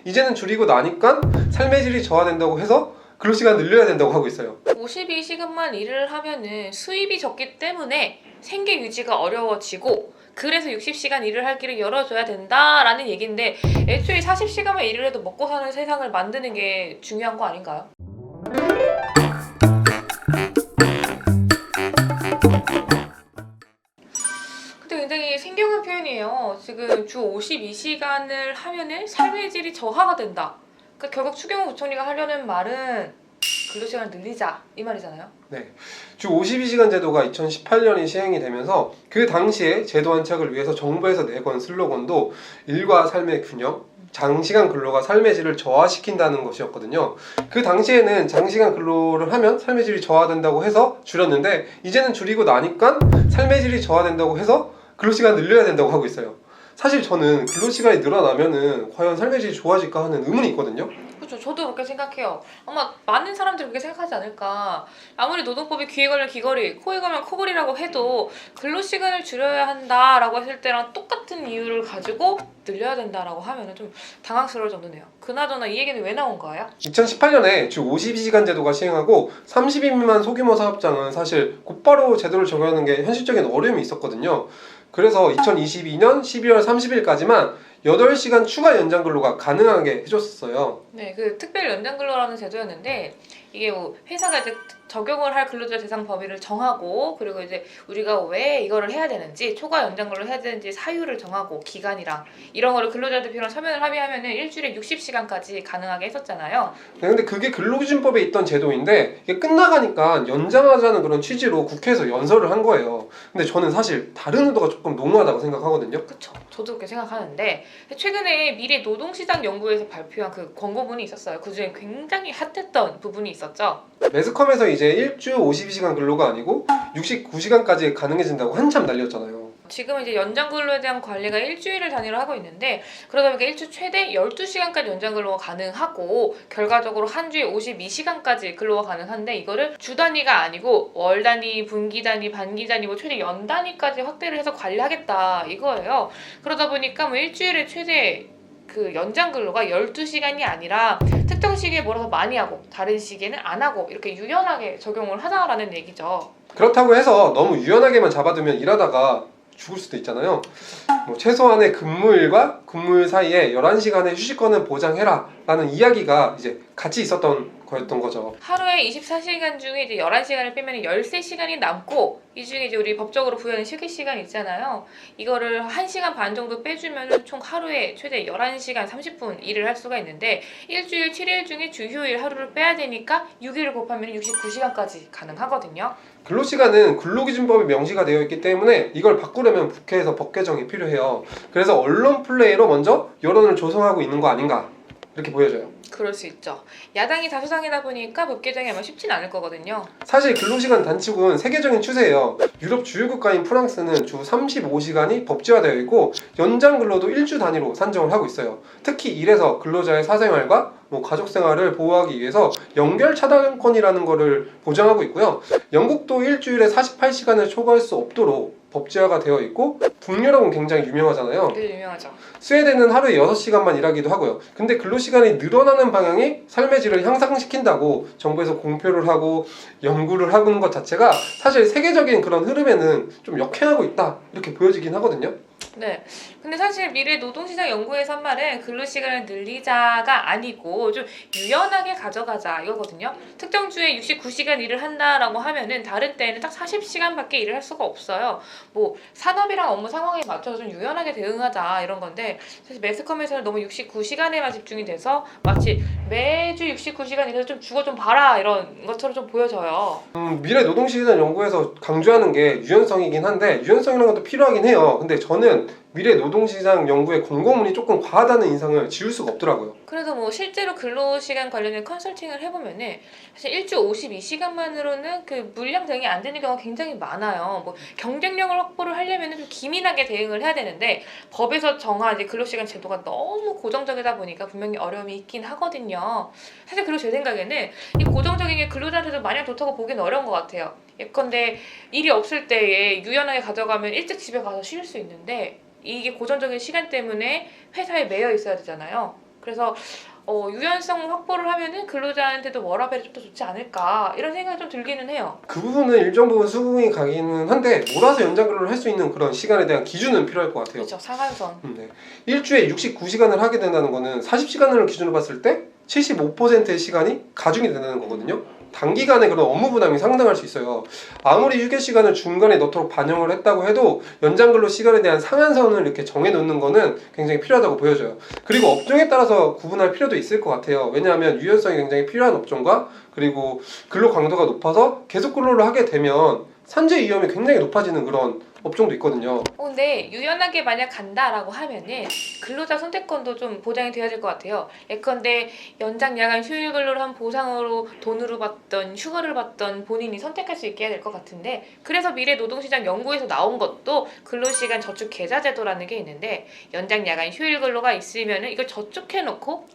이제는 줄이고 나니까 삶의 질이 저하된다고 해서 근로시간 늘려야 된다고 하고 있어요. 52시간만 일을 하면은 수입이 적기 때문에 생계 유지가 어려워지고 그래서 60시간 일을 할 길을 열어줘야 된다라는 얘기인데 애초에 40시간만 일을 해도 먹고 사는 세상을 만드는 게 중요한 거 아닌가요? 근데 굉장히 생경한 표현이에요. 지금 주 52시간을 하면은 삶의 질이 저하가 된다. 그러니까 결국 추경호 부총리가 하려는 말은 근로시간을 늘리자 이 말이잖아요. 네, 주 52시간 제도가 2018년에 시행이 되면서 그 당시에 제도 안착을 위해서 정부에서 내건 슬로건도 일과 삶의 균형, 장시간 근로가 삶의 질을 저하시킨다는 것이었거든요. 그 당시에는 장시간 근로를 하면 삶의 질이 저하된다고 해서 줄였는데 이제는 줄이고 나니까 삶의 질이 저하된다고 해서 근로시간 늘려야 된다고 하고 있어요. 사실 저는 근로시간이 늘어나면은 과연 삶의 질이 좋아질까 하는 의문이 있거든요. 그렇죠. 저도 그렇게 생각해요. 아마 많은 사람들이 그렇게 생각하지 않을까. 아무리 노동법이 귀에 걸면 귀걸이, 코에 걸면 코걸이라고 해도 근로시간을 줄여야 한다라고 했을 때랑 똑같은 이유를 가지고 늘려야 된다라고 하면 좀 당황스러울 정도네요. 그나저나 이 얘기는 왜 나온 거예요? 2018년에 주 52시간 제도가 시행하고 30인 미만 소규모 사업장은 사실 곧바로 제도를 적용하는 게 현실적인 어려움이 있었거든요. 그래서 2022년 12월 30일까지만 8시간 추가 연장 근로가 가능하게 해줬었어요. 네, 그 특별 연장 근로라는 제도였는데 이게 뭐 회사가 이제 적용을 할 근로자 대상 범위를 정하고 그리고 이제 우리가 왜 이거를 해야 되는지 초과 연장 근로를 해야 되는지 사유를 정하고 기간이랑 이런 거를 근로자 대표랑 서면을 합의하면은 일주일에 60시간까지 가능하게 했었잖아요. 네, 근데 그게 근로기준법에 있던 제도인데 이게 끝나가니까 연장하자는 그런 취지로 국회에서 연설을 한 거예요. 근데 저는 사실 다른 의도가 조금 농후하다고 생각하거든요. 그쵸. 저도 그렇게 생각하는데 최근에 미래 노동시장 연구에서 발표한 그 권고문이 있었어요. 그중에 굉장히 핫했던 부분이 있었죠. 매스컴에서 이제 일주 52시간 근로가 아니고 69시간까지 가능해진다고 한참 날렸잖아요. 지금은 이제 연장 근로에 대한 관리가 일주일을 단위로 하고 있는데 그러다 보니까 일주 최대 12시간까지 연장 근로가 가능하고 결과적으로 한 주에 52시간까지 근로가 가능한데 이거를 주 단위가 아니고 월 단위, 분기 단위, 반기 단위, 뭐 최대 연 단위까지 확대를 해서 관리하겠다 이거예요. 그러다 보니까 뭐 일주일에 최대 그 연장 근로가 12시간이 아니라 특정 시기에 몰아서 많이 하고 다른 시기에는 안 하고 이렇게 유연하게 적용을 하자라는 얘기죠. 그렇다고 해서 너무 유연하게만 잡아두면 일하다가 죽을 수도 있잖아요. 뭐 최소한의 근무일과 근무일 사이에 11시간의 휴식권을 보장해라 라는 이야기가 이제 같이 있었던 거였던 거죠. 하루에 24시간 중에 이제 11시간을 빼면 13시간이 남고 이 중에 이제 우리 법적으로 부여하는 휴게 시간 있잖아요. 이거를 1시간 반 정도 빼주면 총 하루에 최대 11시간 30분 일을 할 수가 있는데 일주일 7일 중에 주휴일 하루를 빼야 되니까 6일을 곱하면 69시간까지 가능하거든요. 근로시간은 근로기준법에 명시가 되어 있기 때문에 이걸 바꾸려면 국회에서 법 개정이 필요해요. 그래서 언론 플레이로 먼저 여론을 조성하고 있는 거 아닌가 이렇게 보여져요. 그럴 수 있죠. 야당이 다수당이다 보니까 법 개정이 아마 쉽진 않을 거거든요. 사실 근로시간 단축은 세계적인 추세예요. 유럽 주요 국가인 프랑스는 주 35시간이 법제화되어 있고 연장 근로도 일주 단위로 산정을 하고 있어요. 특히 이래서 근로자의 사생활과 가족 생활을 보호하기 위해서 연결 차단권이라는 거를 보장하고 있고요. 영국도 일주일에 48시간을 초과할 수 없도록 법제화가 되어 있고 북유럽은 굉장히 유명하잖아요. 네, 유명하죠. 스웨덴은 하루에 6시간만 일하기도 하고요. 근데 근로시간이 늘어나는 방향이 삶의 질을 향상시킨다고 정부에서 공표를 하고 연구를 하는 것 자체가 사실 세계적인 그런 흐름에는 좀 역행하고 있다 이렇게 보여지긴 하거든요. 네. 근데 사실 미래 노동시장 연구에서 한 말은 근로시간을 늘리자가 아니고 좀 유연하게 가져가자 이거거든요. 특정 주에 69시간 일을 한다라고 하면은 다른 때에는 딱 40시간밖에 일을 할 수가 없어요. 뭐 산업이랑 업무 상황에 맞춰서 좀 유연하게 대응하자 이런 건데 사실 매스컴에서는 너무 69시간에만 집중이 돼서 마치 매주 69시간 일해서 좀 죽어 좀 봐라 이런 것처럼 좀 보여져요. 미래 노동시장 연구에서 강조하는 게 유연성이긴 한데 유연성이라는 것도 필요하긴 해요. 근데 저는 미래 노동시장 연구의 권고문이 조금 과하다는 인상을 지울 수가 없더라고요. 그래서 뭐 실제로 근로시간 관련된 컨설팅을 해보면은 사실 일주 52시간만으로는 그 물량 대응이 안 되는 경우가 굉장히 많아요. 뭐 경쟁력을 확보를 하려면은 좀 기민하게 대응을 해야 되는데 법에서 정한 이제 근로시간 제도가 너무 고정적이다 보니까 분명히 어려움이 있긴 하거든요. 사실 그리고 제 생각에는 이 고정적인 게 근로자한테도 마냥 좋다고 보기는 어려운 것 같아요. 예컨대 일이 없을 때에 유연하게 가져가면 일찍 집에 가서 쉴 수 있는데 이게 고정적인 시간 때문에 회사에 매여 있어야 되잖아요. 그래서 유연성 확보를 하면은 근로자한테도 워라밸이 좀 더 좋지 않을까 이런 생각이 좀 들기는 해요. 그 부분은 일정 부분 수긍이 가기는 한데 몰아서 연장 근로를 할 수 있는 그런 시간에 대한 기준은 필요할 것 같아요. 그렇죠. 상한선. 네. 일주에 69시간을 하게 된다는 거는 40시간을 기준으로 봤을 때 75%의 시간이 가중이 된다는 거거든요. 단기간에 그런 업무 부담이 상당할 수 있어요. 아무리 휴게 시간을 중간에 넣도록 반영을 했다고 해도 연장 근로 시간에 대한 상한선을 이렇게 정해 놓는 거는 굉장히 필요하다고 보여져요. 그리고 업종에 따라서 구분할 필요도 있을 것 같아요. 왜냐하면 유연성이 굉장히 필요한 업종과 그리고 근로 강도가 높아서 계속 근로를 하게 되면 산재 위험이 굉장히 높아지는 그런 업종도 있거든요. 근데 유연하게 만약 간다라고 하면은 근로자 선택권도 좀 보장이 돼야 될 것 같아요. 예컨대 연장 야간 휴일 근로를 한 보상으로 돈으로 받던 휴가를 받던 본인이 선택할 수 있게 해야 될 것 같은데, 그래서 미래 노동시장 연구에서 나온 것도 근로시간 저축 계좌 제도라는 게 있는데, 연장 야간 휴일 근로가 있으면은 이걸 저축해놓고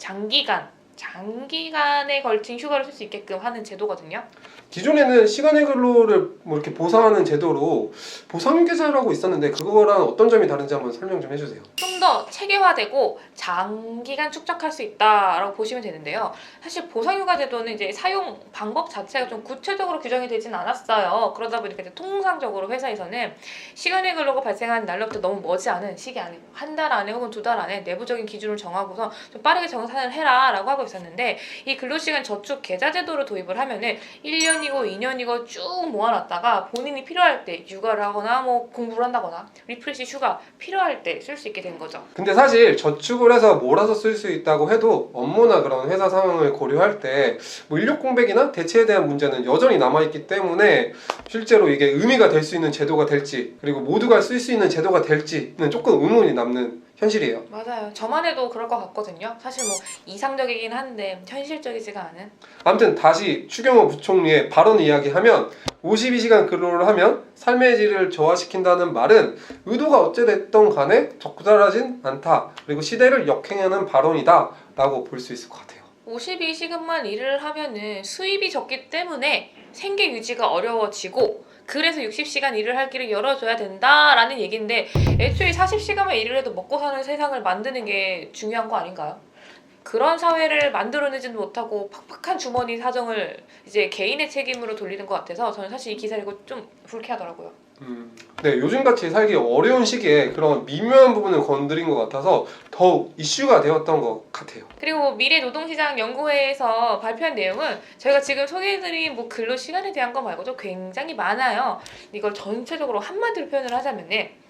장기간에 걸친 휴가를 쓸 수 있게끔 하는 제도거든요. 기존에는 시간의 근로를 뭐 이렇게 보상하는 제도로 보상계좌라고 있었는데 그거랑 어떤 점이 다른지 한번 설명 좀 해주세요. 좀 더 체계화되고 장기간 축적할 수 있다라고 보시면 되는데요. 사실 보상휴가 제도는 이제 사용 방법 자체가 좀 구체적으로 규정이 되진 않았어요. 그러다 보니까 이제 통상적으로 회사에서는 시간의 근로가 발생한 날로부터 너무 머지 않은 시기 안에, 한 달 안에 혹은 두 달 안에 내부적인 기준을 정하고서 좀 빠르게 정산을 해라라고 하고 있었는데, 이 근로시간 저축 계좌 제도를 도입을 하면은 1년이고 2년이고 쭉 모아놨다가 본인이 필요할 때 육아를 하거나 뭐 공부를 한다거나 리프레시 휴가 필요할 때 쓸 수 있게 된 거죠. 근데 사실 저축을 해서 몰아서 쓸 수 있다고 해도 업무나 그런 회사 상황을 고려할 때 뭐 인력 공백이나 대체에 대한 문제는 여전히 남아있기 때문에 실제로 이게 의미가 될 수 있는 제도가 될지, 그리고 모두가 쓸 수 있는 제도가 될지는 조금 의문이 남는 현실이에요. 맞아요. 저만 해도 그럴 것 같거든요. 사실 뭐 이상적이긴 한데 현실적이지가 않은. 아무튼 다시 추경호 부총리의 발언 이야기하면 52시간 근로를 하면 삶의 질을 저하시킨다는 말은 의도가 어찌됐던 간에 적절하진 않다. 그리고 시대를 역행하는 발언이다 라고 볼 수 있을 것 같아요. 52시간만 일을 하면은 수입이 적기 때문에 생계 유지가 어려워지고, 그래서 60시간 일을 할 길을 열어줘야 된다라는 얘기인데, 애초에 40시간만 일을 해도 먹고 사는 세상을 만드는 게 중요한 거 아닌가요? 그런 사회를 만들어내지는 못하고 팍팍한 주머니 사정을 이제 개인의 책임으로 돌리는 것 같아서 저는 사실 이 기사 읽고 좀 불쾌하더라고요. 네, 요즘같이 살기 어려운 시기에 그런 미묘한 부분을 건드린 것 같아서 더욱 이슈가 되었던 것 같아요. 그리고 미래 노동시장 연구회에서 발표한 내용은 저희가 지금 소개해드린 뭐 근로 시간에 대한 거 말고도 굉장히 많아요. 이걸 전체적으로 한마디로 표현을 하자면은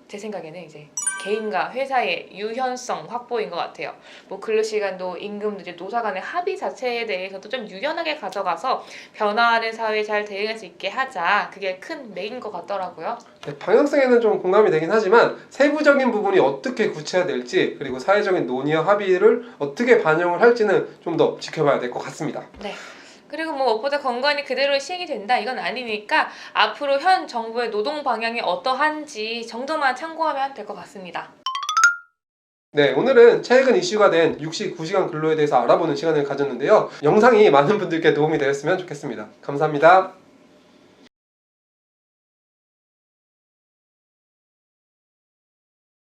제 생각에는 이제 개인과 회사의 유연성 확보인 것 같아요. 뭐 근로시간도 임금 이제 노사 간의 합의 자체에 대해서도 좀 유연하게 가져가서 변화하는 사회에 잘 대응할 수 있게 하자. 그게 큰 맥인 것 같더라고요. 네, 방향성에는 좀 공감이 되긴 하지만 세부적인 부분이 어떻게 구체화될지, 그리고 사회적인 논의와 합의를 어떻게 반영을 할지는 좀 더 지켜봐야 될 것 같습니다. 네. 그리고 뭐 무엇보다 건강이 그대로 시행이 된다 이건 아니니까 앞으로 현 정부의 노동 방향이 어떠한지 정도만 참고하면 될 것 같습니다. 네, 오늘은 최근 이슈가 된 69시간 근로에 대해서 알아보는 시간을 가졌는데요. 영상이 많은 분들께 도움이 되었으면 좋겠습니다. 감사합니다.